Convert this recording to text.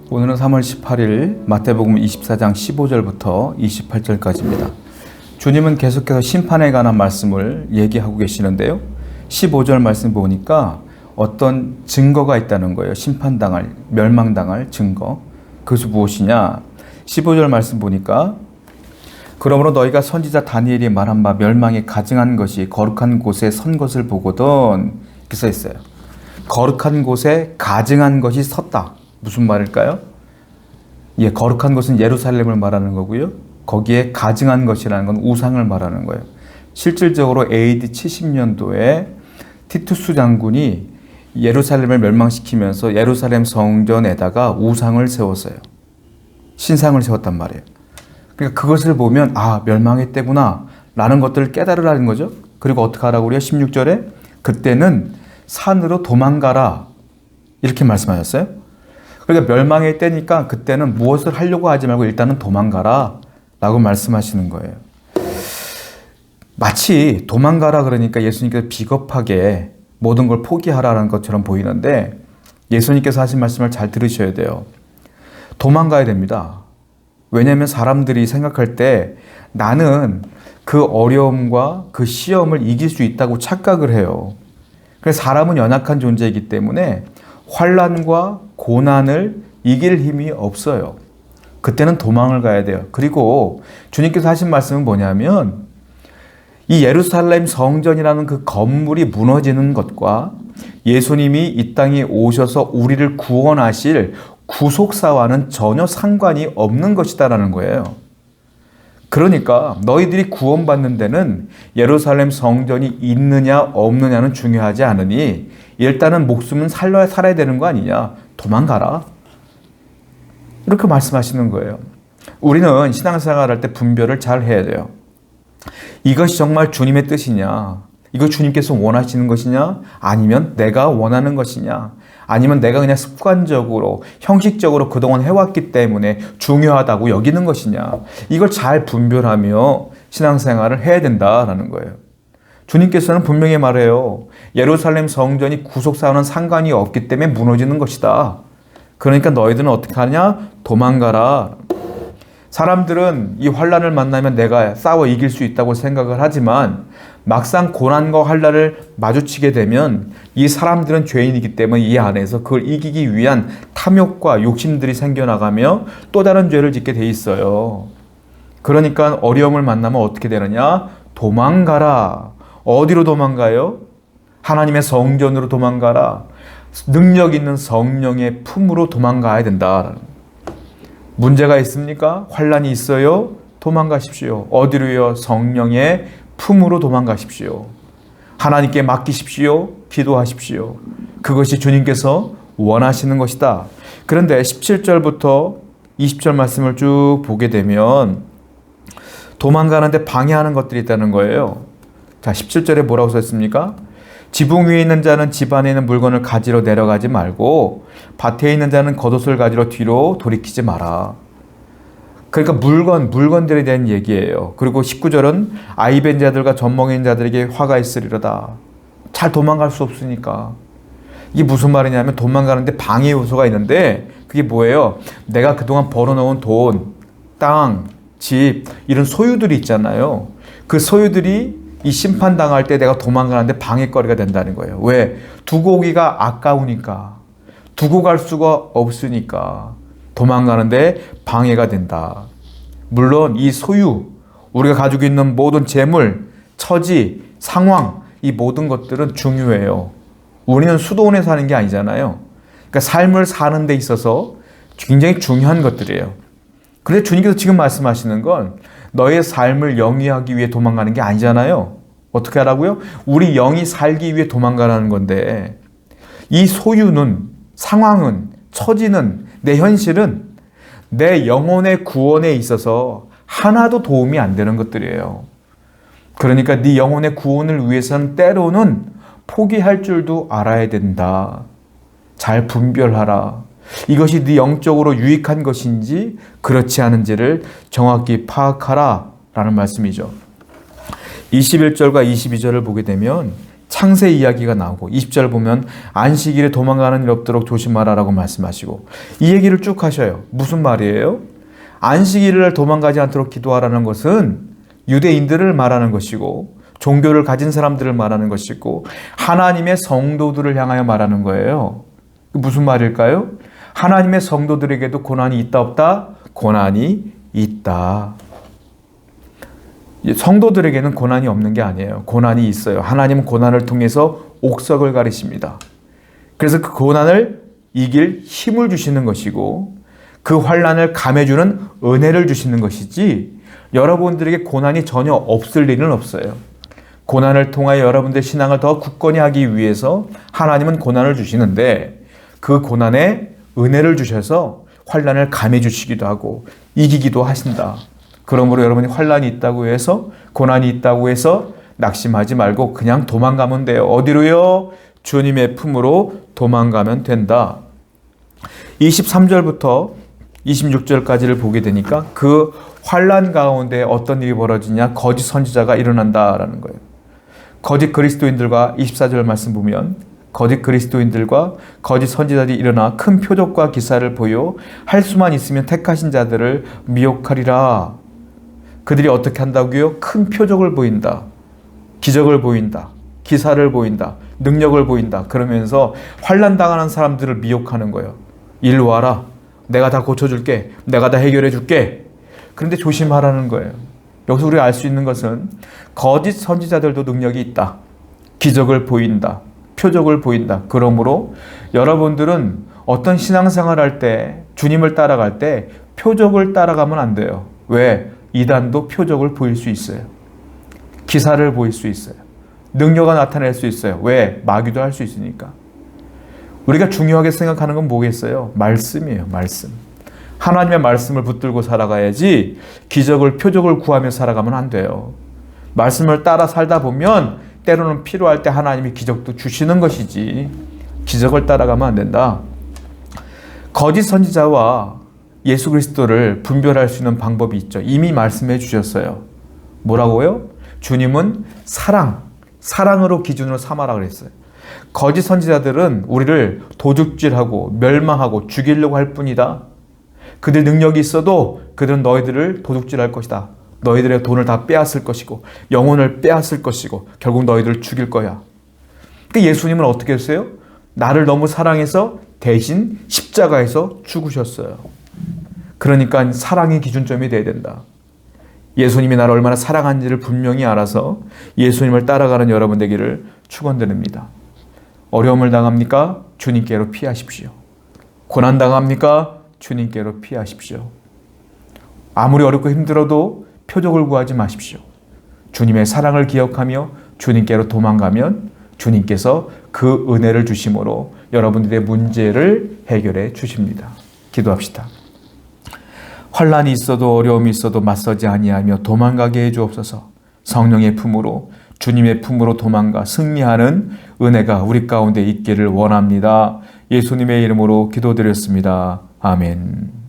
오늘은 3월 18일 마태복음 24장 15절부터 28절까지입니다. 주님은 계속해서 심판에 관한 말씀을 얘기하고 계시는데요. 15절 말씀 보니까 어떤 증거가 있다는 거예요. 심판당할, 멸망당할 증거. 그것이 무엇이냐? 15절 말씀 보니까 그러므로 너희가 선지자 다니엘이 말한 바 멸망이 가증한 것이 거룩한 곳에 선 것을 보거든. 이렇게 써 있어요. 거룩한 곳에 가증한 것이 섰다. 무슨 말일까요? 예, 거룩한 것은 예루살렘을 말하는 거고요. 거기에 가증한 것이라는 건 우상을 말하는 거예요. 실질적으로 AD 70년도에 티투스 장군이 예루살렘을 멸망시키면서 예루살렘 성전에다가 우상을 세웠어요. 신상을 세웠단 말이에요. 그러니까 그것을 보면 멸망했대구나 라는 것들을 깨달으라는 거죠. 그리고 어떻게 하라고 그래요? 16절에 그때는 산으로 도망가라 이렇게 말씀하셨어요. 그러니까 멸망의 때니까 그때는 무엇을 하려고 하지 말고 일단은 도망가라 라고 말씀하시는 거예요. 마치 도망가라 그러니까 예수님께서 비겁하게 모든 걸 포기하라는 것처럼 보이는데 예수님께서 하신 말씀을 잘 들으셔야 돼요. 도망가야 됩니다. 왜냐하면 사람들이 생각할 때 나는 그 어려움과 그 시험을 이길 수 있다고 착각을 해요. 그래서 사람은 연약한 존재이기 때문에 환난과 고난을 이길 힘이 없어요. 그때는 도망을 가야 돼요. 그리고 주님께서 하신 말씀은 뭐냐면 이 예루살렘 성전이라는 그 건물이 무너지는 것과 예수님이 이 땅에 오셔서 우리를 구원하실 구속사와는 전혀 상관이 없는 것이다라는 거예요. 그러니까 너희들이 구원받는 데는 예루살렘 성전이 있느냐 없느냐는 중요하지 않으니 일단은 목숨은 살아야 되는 거 아니냐. 도망가라. 이렇게 말씀하시는 거예요. 우리는 신앙생활 할 때 분별을 잘 해야 돼요. 이것이 정말 주님의 뜻이냐? 이거 주님께서 원하시는 것이냐? 아니면 내가 원하는 것이냐? 아니면 내가 그냥 습관적으로, 형식적으로 그동안 해왔기 때문에 중요하다고 여기는 것이냐? 이걸 잘 분별하며 신앙생활을 해야 된다라는 거예요. 주님께서는 분명히 말해요. 예루살렘 성전이 구속사와는 상관이 없기 때문에 무너지는 것이다. 그러니까 너희들은 어떻게 하냐? 도망가라. 사람들은 이 환난을 만나면 내가 싸워 이길 수 있다고 생각을 하지만 막상 고난과 환난을 마주치게 되면 이 사람들은 죄인이기 때문에 이 안에서 그걸 이기기 위한 탐욕과 욕심들이 생겨나가며 또 다른 죄를 짓게 돼 있어요. 그러니까 어려움을 만나면 어떻게 되느냐? 도망가라. 어디로 도망가요? 하나님의 성전으로 도망가라. 능력 있는 성령의 품으로 도망가야 된다. 문제가 있습니까? 환난이 있어요? 도망가십시오. 어디로요? 성령의 품으로 도망가십시오. 하나님께 맡기십시오. 기도하십시오. 그것이 주님께서 원하시는 것이다. 그런데 17절부터 20절 말씀을 쭉 보게 되면 도망가는데 방해하는 것들이 있다는 거예요. 자, 17절에 뭐라고 썼습니까? 지붕 위에 있는 자는 집 안에 있는 물건을 가지러 내려가지 말고 밭에 있는 자는 겉옷을 가지러 뒤로 돌이키지 마라. 그러니까 물건들에 대한 얘기예요. 그리고 19절은 아이벤 자들과 젖먹인 자들에게 화가 있으리로다. 잘 도망갈 수 없으니까. 이게 무슨 말이냐면 도망가는데 방해 요소가 있는데 그게 뭐예요? 내가 그동안 벌어놓은 돈, 땅, 집 이런 소유들이 있잖아요. 그 소유들이 이 심판당할 때 내가 도망가는데 방해거리가 된다는 거예요. 왜? 두고 오기가 아까우니까. 두고 갈 수가 없으니까 도망가는데 방해가 된다. 물론 이 소유, 우리가 가지고 있는 모든 재물, 처지, 상황 이 모든 것들은 중요해요. 우리는 수도원에 사는 게 아니잖아요. 그러니까 삶을 사는 데 있어서 굉장히 중요한 것들이에요. 그런데 주님께서 지금 말씀하시는 건 너의 삶을 영위하기 위해 도망가는 게 아니잖아요. 어떻게 하라고요? 우리 영이 살기 위해 도망가라는 건데 이 소유는, 상황은, 처지는, 내 현실은 내 영혼의 구원에 있어서 하나도 도움이 안 되는 것들이에요. 그러니까 네 영혼의 구원을 위해서는 때로는 포기할 줄도 알아야 된다. 잘 분별하라. 이것이 네 영적으로 유익한 것인지 그렇지 않은지를 정확히 파악하라 라는 말씀이죠. 21절과 22절을 보게 되면 창세 이야기가 나오고 20절 보면 안식일에 도망가는 일 없도록 조심하라라고 말씀하시고 이 얘기를 쭉 하셔요. 무슨 말이에요? 안식일을 도망가지 않도록 기도하라는 것은 유대인들을 말하는 것이고 종교를 가진 사람들을 말하는 것이고 하나님의 성도들을 향하여 말하는 거예요. 무슨 말일까요? 하나님의 성도들에게도 고난이 있다 없다? 고난이 있다. 성도들에게는 고난이 없는 게 아니에요. 고난이 있어요. 하나님은 고난을 통해서 옥석을 가리십니다. 그래서 그 고난을 이길 힘을 주시는 것이고 그 환난을 감해주는 은혜를 주시는 것이지 여러분들에게 고난이 전혀 없을 일은 없어요. 고난을 통하여 여러분들의 신앙을 더 굳건히 하기 위해서 하나님은 고난을 주시는데 그 고난에 은혜를 주셔서 환난을 감해주시기도 하고 이기기도 하신다. 그러므로 여러분이 환난이 있다고 해서 고난이 있다고 해서 낙심하지 말고 그냥 도망가면 돼요. 어디로요? 주님의 품으로 도망가면 된다. 23절부터 26절까지를 보게 되니까 그 환난 가운데 어떤 일이 벌어지냐? 거짓 선지자가 일어난다라는 거예요. 거짓 그리스도인들과 24절 말씀 보면 거짓 그리스도인들과 거짓 선지자들이 일어나 큰 표적과 기사를 보여 할 수만 있으면 택하신 자들을 미혹하리라. 그들이 어떻게 한다고요? 큰 표적을 보인다. 기적을 보인다. 기사를 보인다. 능력을 보인다. 그러면서 환난 당하는 사람들을 미혹하는 거예요. 일로 와라. 내가 다 고쳐줄게. 내가 다 해결해 줄게. 그런데 조심하라는 거예요. 여기서 우리가 알 수 있는 것은 거짓 선지자들도 능력이 있다. 기적을 보인다. 표적을 보인다. 그러므로 여러분들은 어떤 신앙생활 할 때 주님을 따라갈 때 표적을 따라가면 안 돼요. 왜? 이단도 표적을 보일 수 있어요. 기사를 보일 수 있어요. 능력을 나타낼 수 있어요. 왜? 마귀도 할 수 있으니까. 우리가 중요하게 생각하는 건 뭐겠어요? 말씀이에요. 말씀. 하나님의 말씀을 붙들고 살아가야지 기적을 표적을 구하며 살아가면 안 돼요. 말씀을 따라 살다 보면 때로는 필요할 때 하나님이 기적도 주시는 것이지 기적을 따라가면 안 된다. 거짓 선지자와 예수 그리스도를 분별할 수 있는 방법이 있죠. 이미 말씀해 주셨어요. 뭐라고요? 주님은 사랑으로 기준으로 삼아라 그랬어요. 거짓 선지자들은 우리를 도둑질하고 멸망하고 죽이려고 할 뿐이다. 그들 능력이 있어도 그들은 너희들을 도둑질할 것이다. 너희들의 돈을 다 빼앗을 것이고 영혼을 빼앗을 것이고 결국 너희들을 죽일 거야. 그러니까 예수님은 어떻게 했어요? 나를 너무 사랑해서 대신 십자가에서 죽으셨어요. 그러니까 사랑이 기준점이 돼야 된다. 예수님이 나를 얼마나 사랑한지를 분명히 알아서 예수님을 따라가는 여러분 되기를 축원드립니다. 어려움을 당합니까? 주님께로 피하십시오. 고난 당합니까? 주님께로 피하십시오. 아무리 어렵고 힘들어도 표적을 구하지 마십시오. 주님의 사랑을 기억하며 주님께로 도망가면 주님께서 그 은혜를 주심으로 여러분들의 문제를 해결해 주십니다. 기도합시다. 환난이 있어도 어려움이 있어도 맞서지 아니하며 도망가게 해 주옵소서. 성령의 품으로 주님의 품으로 도망가 승리하는 은혜가 우리 가운데 있기를 원합니다. 예수님의 이름으로 기도드렸습니다. 아멘.